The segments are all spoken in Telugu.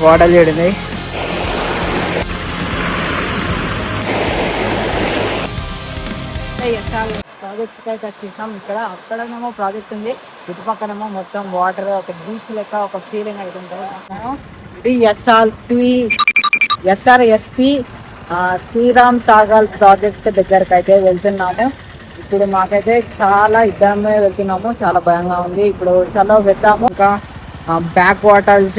వాటర్ చూడండి. ప్రాజెక్ట్ అయితే వచ్చేసాం. అక్కడనేమో ప్రాజెక్ట్ ఉంది, చుట్టుపక్కనేమో మొత్తం వాటర్, ఒక బీచ్ లెక్క ఒక ఫీలింగ్ అయితే ఉంటుంది. ఇది ఎస్ఆర్ఎస్పి శ్రీరామ్ సాగర్ ప్రాజెక్ట్ దగ్గరకు అయితే వెళ్తున్నాము. ఇప్పుడు మాకైతే చాలా ఇద్దరమే వెళ్తున్నాము, చాలా భయంగా ఉంది. ఇప్పుడు చాలా వెళ్తాము. ఇంకా బ్యాక్ వాటర్స్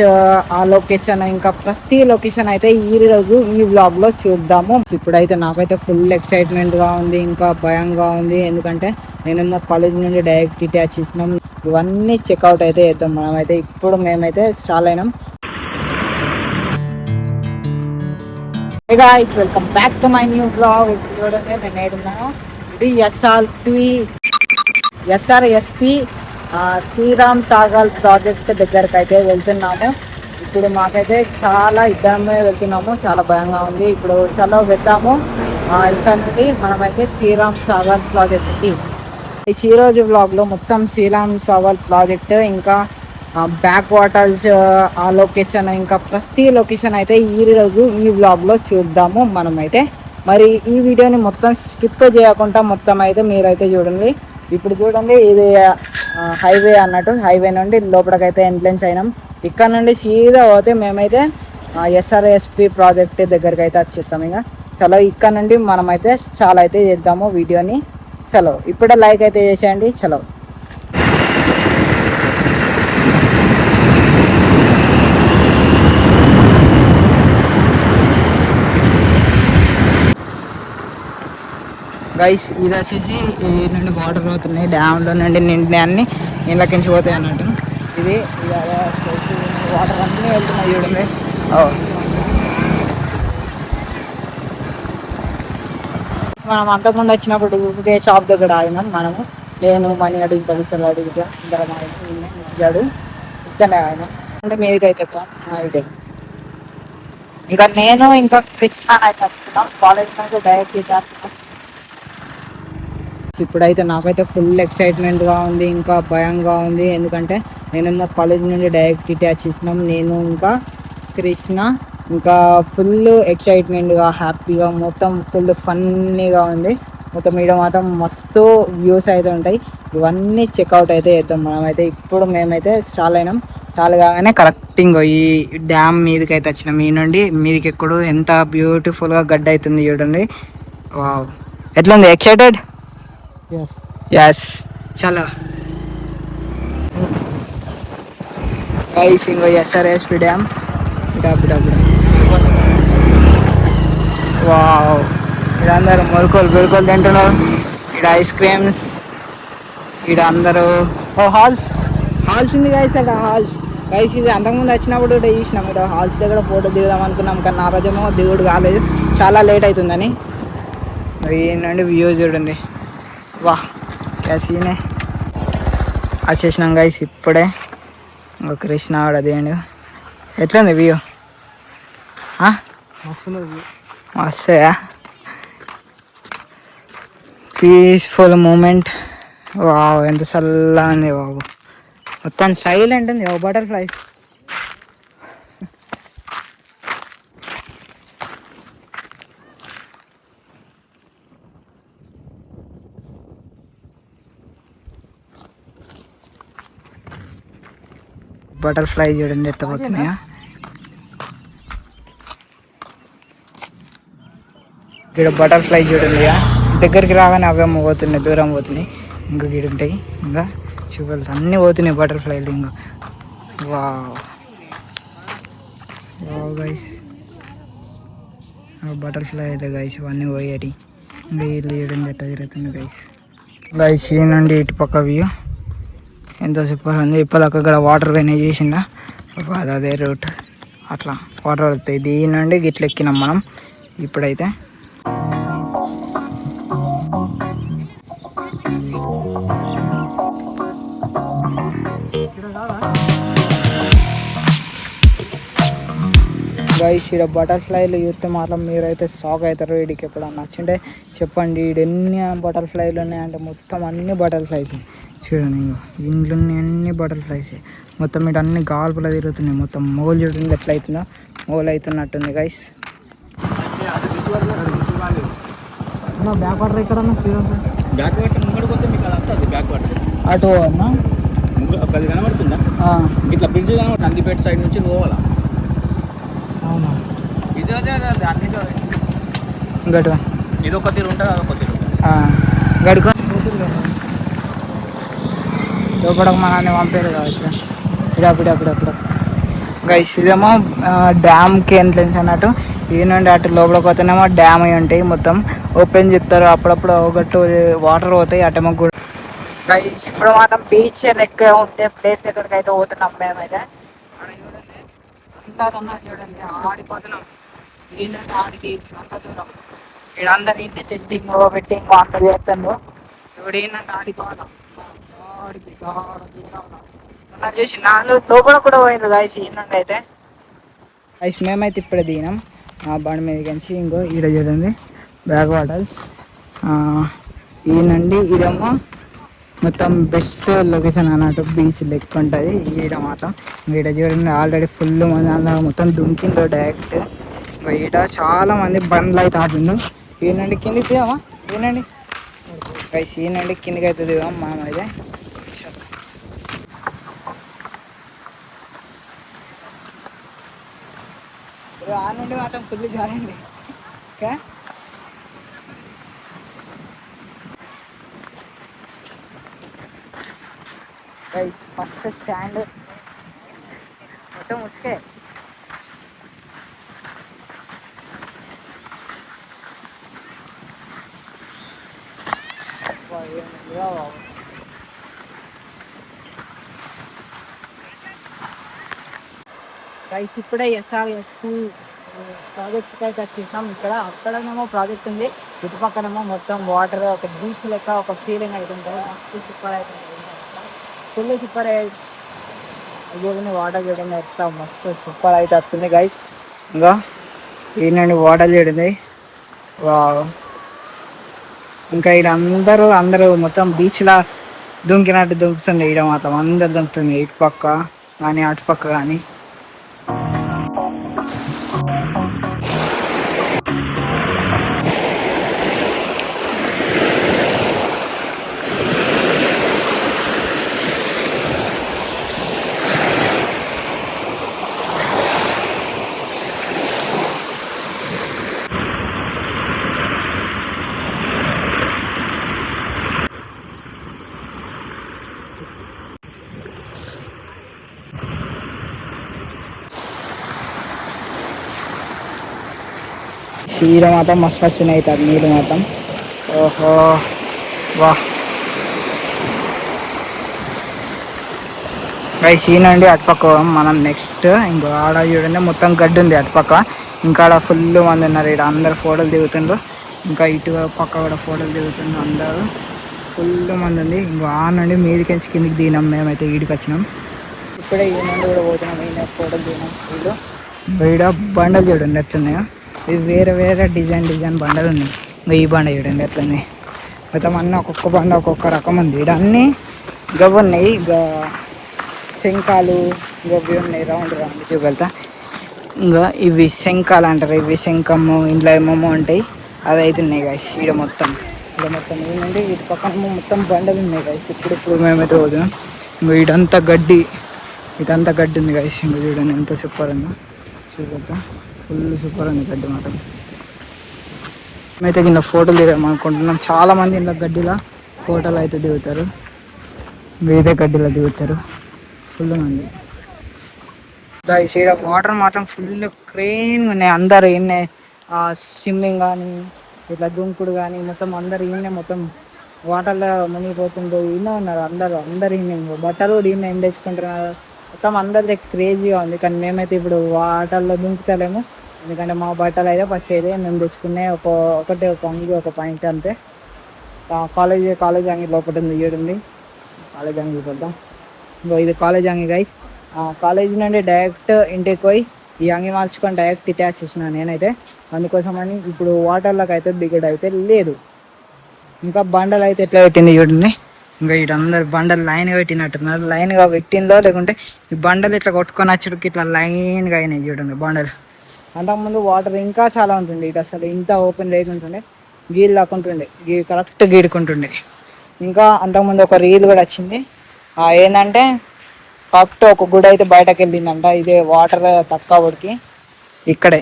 ఆ లొకేషన్, ఇంకా ప్రతి లొకేషన్ అయితే ఈ రోజు ఈ వ్లాగ్ లో చూద్దాము. ఇప్పుడైతే నాకైతే ఫుల్ ఎక్సైట్మెంట్ గా ఉంది, ఇంకా భయంగా ఉంది. ఎందుకంటే నేనేమో కాలేజ్ నుండి డైరెక్ట్ ఇటే వచ్చేసినాం. ఇవన్నీ చెక్అవుట్ అయితే చేద్దాం మనమైతే. ఇప్పుడు మేమైతే చాలా అయినాం. Welcome back to my new vlog. ఇప్పుడు నేను ఏడున్నాను. ఇది ఎస్ఆర్ఎస్పి శ్రీరామ్ సాగర్ ప్రాజెక్ట్ దగ్గరకు అయితే వెళ్తున్నాము. ఇప్పుడు మాకైతే చాలా ఇద్దరమే వెళ్తున్నాము, చాలా భయంగా ఉంది. ఇప్పుడు చాలా వెళ్తాము. ఇక్కడ నుండి మనమైతే శ్రీరామ్ సాగర్ ప్రాజెక్ట్కి. ఈ రోజు వ్లాగ్లో మొత్తం శ్రీరామ్ సాగర్ ప్రాజెక్ట్, ఇంకా బ్యాక్ వాటర్స్ ఆ లొకేషన్, ఇంకా ప్రతి లొకేషన్ అయితే ఈ రోజు ఈ వ్లాగ్లో చూద్దాము మనమైతే. మరి ఈ వీడియోని మొత్తం స్కిప్ చేయకుండా మొత్తం అయితే మీరైతే చూడండి. ఇప్పుడు చూడండి, ఇది హైవే అన్నట్టు. హైవే నుండి లోపలికైతే ఎంట్రెన్స్ అయినాం. ఇక్కడ నుండి సీదా పోతే మేమైతే ఎస్ఆర్ఎస్పి ప్రాజెక్ట్ దగ్గరికి అయితే వచ్చేస్తాం. ఇక చలో ఇక్కడ నుండి మనమైతే చాలా అయితే చేద్దాము వీడియోని. చలో ఇప్పుడే లైక్ అయితే చేసేయండి. చలో గైస్, ఇది వచ్చేసి ఈ నుండి వాటర్ అవుతున్నాయి, డ్యామ్లో నుండి నిండి అన్ని ఇంట్లోకించి పోతాయి అన్నట్టు. ఇది వాటర్ అన్నీ వెళ్తున్నాయి చూడండి. మనం అంతకుముందు వచ్చినప్పుడు ఇదే షాప్ దగ్గర ఆగినాం మనము. నేను మనీ అడిగి పైసలు అడిగితే ఇద్దరు ఇక్కడనే ఆయన అంటే మీదకైతే ఇదే. ఇంకా నేను ఇంకా కృష్ణ అయితే వస్తున్నాం కాలేజ్ నుంచి డైరెక్ట్ చేస్తున్నాం. ఇప్పుడైతే నాకైతే ఫుల్ ఎక్సైట్మెంట్గా ఉంది, ఇంకా భయంగా ఉంది. ఎందుకంటే నేనేమో కాలేజ్ నుండి డైరెక్ట్ ఇటే వచ్చేసినాం. నేను ఇంకా కృష్ణ ఇంకా ఫుల్ ఎక్సైట్మెంట్గా, హ్యాపీగా, మొత్తం ఫుల్ ఫన్నీగా ఉంది. మొత్తం ఇక్కడ మాత్రం మస్తు వ్యూస్ అయితే ఉంటాయి. ఇవన్నీ చెక్అవుట్ అయితే చేద్దాం మనమైతే. ఇప్పుడు మేమైతే చాలా అయినాం. చాలా కాగానే కరెక్ట్ ఇంకో ఈ డ్యామ్ మీదకి అయితే వచ్చినాం. ఈ నుండి మీదకి ఎక్కడు ఎంత బ్యూటిఫుల్గా గడ్డ అవుతుంది చూడండి. వావ్, ఎట్లుంది? ఎక్సైటెడ్? ఎస్. చలో గైస్, ఇంకో ఎస్ఆర్ఎస్పి డ్యామ్. వావ్, ఇక్కడ అందరు మురుకులు తింటున్నారు. ఇక్కడ ఐస్ క్రీమ్స్, ఇక్కడ అందరూ హాల్స్ ఉంది గైస్. అక్కడ హాల్స్ గైస్, ఇది అంతకుముందు వచ్చినప్పుడు కూడా చూసినాం. ఇక్కడ హాల్స్ దగ్గర ఫోటో దిగుదాం అనుకున్నాం, కానీ నా రోజేమో దిగుడు కాలేదు, చాలా లేట్ అవుతుందని. ఏంటంటే వ్యూ చూడండి. వాహ్, క్యాసీనే వచ్చేసినాం గైస్ ఇప్పుడే. ఇంకో కృష్ణ ఆడ దేండు. ఎట్లుంది వ్యూ? మస్తే పీస్ఫుల్ మూమెంట్. వావ్, ఎంత చల్లగా ఉంది బాబు. మొత్తం సైలెంట్ ఉంది. బటర్ఫ్లైస్ చూడండి ఎత్తపోతున్నాయా. ఇక్కడ బటర్ఫ్లై చూడండి, దగ్గరికి రాగానే అవే పోతున్నాయి, దూరం పోతున్నాయి. ఇంకా గిడ ఉంటాయి, ఇంకా చూపలు అన్నీ పోతున్నాయి బటర్ఫ్లైలు. ఇంకా వావ్ గైస్, బటర్ఫ్లై అయితే గైస్ ఇవన్నీ పోయాయి. ఇంకా వీళ్ళు చూడండి ఎట్లా తిరుగుతుంది గైస్. ఈ నుండి ఇటు పక్క వ్యూ ఎంతో సూపర్ ఉంది. ఇప్పుడు అక్కడ వాటర్ పోయినా చేసిందా, అదే రూట్ అట్లా వాటర్ వస్తాయి. దీని నుండి గిట్ల ఎక్కినాం మనం. ఇప్పుడైతే గైస్ ఇక్కడ బటర్ఫ్లైలు చూస్తే మాత్రం మీరైతే షాక్ అవుతారు. వీడికి ఎప్పుడన్నా నచ్చింటే చెప్పండి. వీడు ఎన్ని బటర్ఫ్లైలు ఉన్నాయంటే మొత్తం అన్ని బటర్ఫ్లైస్ చూడండి. ఇంట్లో అన్ని బటర్ఫ్లైస్ మొత్తం ఇటు అన్ని గాల్పులా తిరుగుతున్నాయి. మొత్తం మోల్ చూడండి ఎట్లా అవుతుందో, మోల్ అవుతున్నట్టుంది గైస్. బ్యాక్ వాటర్ ఇక్కడ బ్యాక్ వాటర్ ముంగడికి వస్తే మీకు అదంతా బ్యాక్ వాటర్ అటు అన్నా అది కనబడుతుందా? ఇట్లా బ్రిడ్జ్ కనబడుతుంది. నందిపేట సైడ్ నుంచి పోవాలా? అవునా? ఇది అన్ని గడువ ఇది ఒక తీరు ఉంటుంది, అదొక తీరు గడుక లోపల మనల్ని పంపారు కావచ్చు. ఇప్పుడప్పుడు గైస్ ఇదేమో డ్యామ్కి ఎంట్రెన్స్ అన్నట్టు. ఈ నుండి అటు లోపలికి పోతేనేమో డ్యామ్ అయి ఉంటాయి, మొత్తం ఓపెన్ చెప్తారు. అప్పుడప్పుడు ఒకటి వాటర్ పోతాయి అటేమో కూడా. గైస్ ఇప్పుడు మనం బీచ్ లెక్క ఉండే ప్లేస్ దగ్గరికి అయితే పోతున్నాం మేమైతే. అక్కడ చూడండి అందరు అన్నారు చూడండి, ఆడిపోతున్నాం. ఏంటంటే ఆడికి అంత దూరం ఇక్కడ అందరు ఇంటి సెట్టింగ్ పెట్టింగ్ అంత చేస్తాను. ఇప్పుడు ఏంటంటే ఆడిపోవాలా ఆడికి నాకు చేసి నాలుగు లోపల కూడా పోయింది గాయస్. ఈ నుండి అయితే గైస్ మేమైతే ఇప్పుడే దిగినాం ఆ బండి మీద కంచి. ఇంకో ఈడ చూడండి బ్యాక్ వాటర్స్. ఈ నుండి ఇదేమో మొత్తం బెస్ట్ లొకేషన్ అన్నట్టు, బీచ్ లెక్క ఉంటుంది ఈడ మాత్రం. ఈడ చూడండి ఆల్రెడీ ఫుల్ మంది అలా మొత్తం దుంకిండ్రు డైరెక్ట్. ఇంకా ఈడ చాలా మంది బండ్లు అయితే ఆడుతుండ్రు. ఈ నుండి కిందికి దిగామా? ఈనండి గైస్, ఈ నుండి కిందికి అయితే దిగాం మనం అయితే. ఆ నుండి మాత్రం ఫుల్ జారింది. ఓకే గైస్, ఫస్ట్ శాండ్ మొత్తం ఉసుకే. గైస్ ఇప్పుడే ఎస్ఆర్ఎస్ ప్రాజెక్ట్కి అయితే వచ్చేసాం. అక్కడనేమో ప్రాజెక్ట్ ఉంది, ఇటుపక్కనేమో మొత్తం వాటర్, ఒక బీచ్ లెక్క ఒక ఫీలింగ్ అయితే ఉంటుంది. మస్తు సూపర్ అయితే ఫుల్ సూపర్ చూడండి. వాటర్ చూడండి ఎట్లా మస్తు సూపర్ అయితే వస్తుంది గైస్. ఇంకా ఏంటండి వాటర్ చూడండి, ఇంకా ఇక్కడ అందరూ మొత్తం బీచ్లా దుంకినట్టు దుంకుతుంది. ఇక్కడ మాత్రం అందరు దుంకుతుంది, ఇటు పక్క కానీ అటు పక్క కానీ. చీర మాత్రం మస్తు వచ్చినాయి అవుతుంది నీళ్ళు మాత్రం. ఓహో వా గైస్, ఈనండి అటుపక్క మనం నెక్స్ట్. ఇంకో ఆడ చూడండి మొత్తం గడ్డి ఉంది అటుపక్క. ఇంకా ఆడ ఫుల్ మంది ఉన్నారు. ఇక్కడ అందరు ఫోటోలు దిగుతుండ్రు. ఇంకా ఇటు పక్క కూడా ఫోటోలు దిగుతుండ్రు అందరూ, ఫుల్ మంది ఉంది. ఇంకో ఆ నుండి మీదికించి కిందికి దిగినాం మేమైతే. ఈడికి వచ్చినాం ఇప్పుడే. ఈ నుండి కూడా పోతున్నాం. ఈయన ఫోటోలు దిగినాం. వీళ్ళు ఈడ బండలు చూడండి ఎట్లున్నాయో. ఇది వేరే వేరే డిజైన్ బండలు ఉన్నాయి. ఇంకా ఈ బండ చూడండి ఎట్లున్నాయి. మొత్తం అన్నీ ఒక్కొక్క బండ ఒక్కొక్క రకం ఉంది. ఇక్కడ అన్నీ గవ్వ ఉన్నాయి. ఇంకా శంఖాలు గవ్వి ఉన్నాయి, రౌండ్ చూపెళ్తా. ఇంకా ఇవి శంఖాలు అంటారు. ఇవి శంఖము ఇంట్లో ఏమేమో ఉంటాయి, అది అయితే ఉన్నాయి గాయస్. ఈడ మొత్తం ఏంటంటే ఇటు పక్కన మొత్తం బండలు ఉన్నాయి గాయస్. ఇప్పుడు మేమైతే పోతున్నాం. ఇంకా ఇటంతా గడ్డి ఉంది గాయస్. ఇంకా చూడండి ఎంత సూపర్ ఉందో చూపెళ్తా. ఫుల్ సూపర్ ఉంది గడ్డి మాత్రం. మేమైతే కింద ఫోటోలు దిగాం అనుకుంటున్నాం. చాలా మంది ఇలా గడ్డిలో ఫోటోలు అయితే దిగుతారు, వేరే గడ్డిలో దిగుతారు ఫుల్ మంది. గైస్ ఇక్కడ వాటర్ మాత్రం ఫుల్ క్లీన్గా ఉన్నాయి. అందరు ఈయనే స్విమ్మింగ్ కానీ ఇట్లా దుంకుడు కానీ మొత్తం అందరు ఈయనే మొత్తం వాటర్లో మునిగిపోతుండ్రు. ఈయనే ఉన్నారు అందరు ఈయనే. బట్టలు కూడా ఈయన ఎండేసుకుంటున్నారు. మొత్తం అందరిది క్రేజీగా ఉంది. కానీ మేమైతే ఇప్పుడు వాటర్లో దుంకుతలేము, ఎందుకంటే మా బట్టలు అయితే పచ్చేది. మేము తెచ్చుకునే ఒక అంగి ఒక పాయింట్ అంతే. కాలేజ్ అంగి లోపల ఉంది, ఏడుంది కాలేజ్ అంగి చూద్దాం. ఇది కాలేజ్ అంగి గైస్. కాలేజ్ నుండి డైరెక్ట్ ఇంటికి పోయి ఈ అంగి మార్చుకొని డైరెక్ట్ ఇటాచ్ చేసిన నేనైతే. అందుకోసమని ఇప్పుడు వాటర్లోకి అయితే దిగడం అయితే లేదు. ఇంకా బండలు అయితే ఎట్లా పెట్టింది చూడండి. ఇంకా ఇటు అందరు బండలు లైన్గా పెట్టినట్టున్నారు. లైన్గా పెట్టిందో లేకుంటే ఈ బండలు ఇట్లా కొట్టుకొని వచ్చేటికి ఇట్లా లైన్గా అయినాయి చూడండి బండలు. అంతకుముందు వాటర్ ఇంకా చాలా ఉంటుండే. ఇటు అసలు ఇంత ఓపెన్ లేకుంటుండే, గీళ్ళు లాక్కుంటుండే, కరెక్ట్ గీడుకుంటుండే. ఇంకా అంతకుముందు ఒక రీల్ కూడా వచ్చింది. ఏంటంటే కరెక్ట్ ఒక గుడి అయితే బయటకు వెళ్ళిందంట. ఇదే వాటర్ తక్కువ ఉడికి ఇక్కడే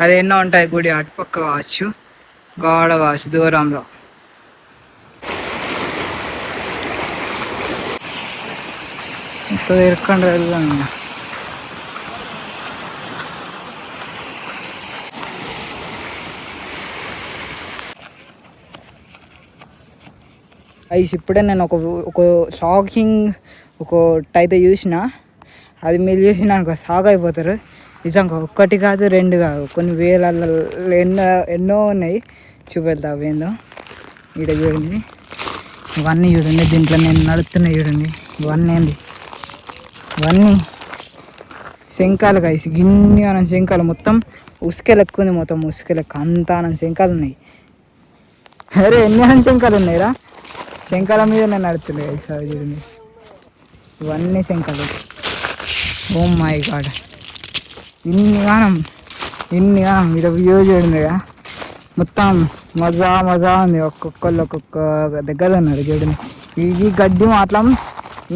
అది ఎన్నో ఉంటాయి గుడి అటుపక్క కావచ్చు, గోడ కావచ్చు దూరంలో. ఇరుక్కండి వెళ్దాం. ఐస్ ఇప్పుడే నేను ఒక షాకింగ్ ఒకటి అయితే చూసిన. అది మీరు చూసిన అనుకో షాక్ అయిపోతారు. నిజంగా ఒక్కటి కాదు రెండు కాదు కొన్ని వేలల్లో ఎన్నో ఉన్నాయి. చూపెడతా అవేందో. ఇక్కడ చూడండి ఇవన్నీ చూడండి. దీంట్లో నేను నడుస్తున్నాయి చూడండి. ఇవన్నీ శంఖాలు కాసి గిన్ని అన్న శంఖాలు మొత్తం ఉసుక లెక్క ఉంది. మొత్తం ఉసుక లెక్క అంతా అన్న శంఖాలు ఉన్నాయి. అరే ఎన్ని అన్న శంఖాలు ఉన్నాయిరా. శంఖాల మీద నేను నడుతున్నాయి సార్ చూడండి. ఇవన్నీ శంఖాలు. ఓ మై గాడ్ ఇన్ని గానం ఇక్కడ వ్యూ చూడండి. మొత్తం మజా ఉంది. ఒక్కొక్కళ్ళు ఒక్కొక్క దగ్గర ఉన్నారు చూడండి. ఈ గడ్డి మాత్రం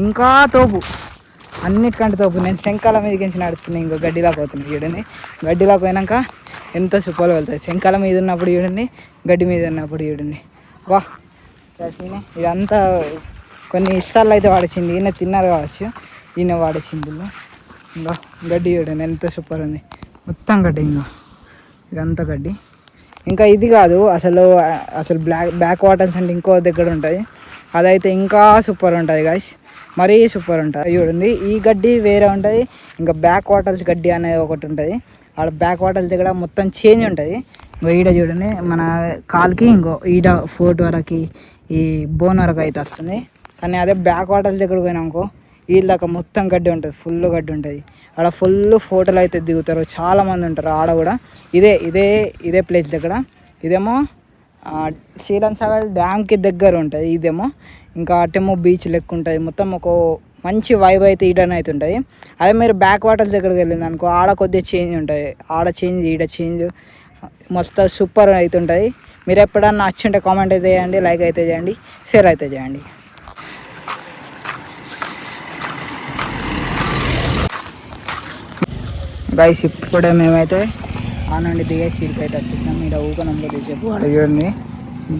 ఇంకా తోపు, అన్నిటికంటే తోపు. నేను శంఖాల మీదకి నడుస్తున్నాయి. ఇంకో గడ్డిలాగా పోతున్నాయి చూడండి. గడ్డిలాగా పోయినాక ఎంత సూపర్గా వెళ్తాయి. శంఖాల మీద ఉన్నప్పుడు చూడండి, గడ్డి మీద ఉన్నప్పుడు చూడండి. వా ఇదంతా కొన్ని ఇష్టాలు అయితే వాడేసింది. ఈయన తిన్నారు కావచ్చు, ఈయన వాడేసింది. ఇంకా గడ్డి చూడండి ఎంత సూపర్ ఉంది. మొత్తం గడ్డి. ఇంకా ఇదంతా గడ్డి. ఇంకా ఇది కాదు అసలు బ్యాక్ వాటర్స్ అంటే ఇంకో దగ్గర ఉంటుంది. అదైతే ఇంకా సూపర్ ఉంటుంది గాయ్స్, మరీ సూపర్ ఉంటుంది. చూడండి ఈ గడ్డి వేరే ఉంటుంది. ఇంకా బ్యాక్ వాటర్స్ గడ్డి అనేది ఒకటి ఉంటుంది. ఆడ బ్యాక్ వాటర్స్ దగ్గర మొత్తం చేంజ్ ఉంటుంది. ఈడ చూడండి మన కాలుకి ఇంకో ఈడ ఫోర్ట్ వరకు ఈ బోన్ వరకు అయితే వస్తుంది. కానీ అదే బ్యాక్ వాటర్స్ దగ్గర పోయినాకో వీళ్ళ దాకా మొత్తం గడ్డి ఉంటుంది, ఫుల్ గడ్డి ఉంటుంది. ఆడ ఫుల్ ఫోటోలు అయితే దిగుతారు, చాలామంది ఉంటారు ఆడ కూడా. ఇదే ప్లేస్ దగ్గర. ఇదేమో శ్రీరామ్ సాగర్ డ్యామ్కి దగ్గర ఉంటుంది. ఇదేమో ఇంకా అటేమో బీచ్ లెక్క ఉంటుంది. మొత్తం ఒక మంచి వైబ్ అయితే ఈడనే అయితే ఉంటుంది. అదే మీరు బ్యాక్ వాటర్స్ దగ్గరికి వెళ్ళింది అనుకో ఆడ కొద్దిగా చేంజ్ ఉంటుంది. ఆడ చేంజ్ ఈడ చేంజ్ మొత్తం సూపర్ అవుతుంటుంది. మీరు ఎప్పుడన్నా నచ్చుంటే కామెంట్ అయితే చేయండి, లైక్ అయితే చేయండి, షేర్ అయితే చేయండి. గైస్ ఇప్పుడే మేమైతే ఆ నుండి దిగేసి సీట్కి అయితే వచ్చేసాం. ఇక్కడ ఊకనంలో తీసేపు అక్కడ చూడండి,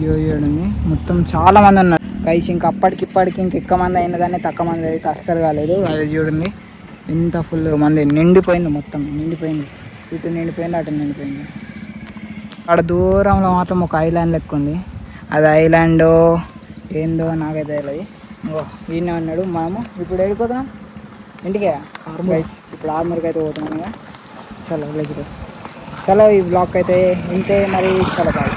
చూడండి మొత్తం చాలా మంది ఉన్నారు గైస్. ఇంకా అప్పటికిప్పటికి ఎక్కువ మంది అయింది కానీ తక్కువ మంది అయితే అస్సలు కాలేదు. అది చూడండి ఇంత ఫుల్ మంది నిండిపోయింది, మొత్తం నిండిపోయింది. ఇటు నిండిపోయింది, అటు నిండిపోయింది. అక్కడ దూరంలో మాత్రం ఒక ఐలాండ్ లెక్క ఉంది. అది ఐలాండ్ ఏందో నాకైతే తెలియదు. ఈయన ఉన్నాడు. మనము ఇప్పుడు వెళ్ళిపోతున్నాం ఇంటికే. ఇప్పుడు ఆర్మర్కి అయితే పోతున్నాం. ఇక చలో ఈ బ్లాక్ అయితే ఇంతే మరి. చాలా బాగా.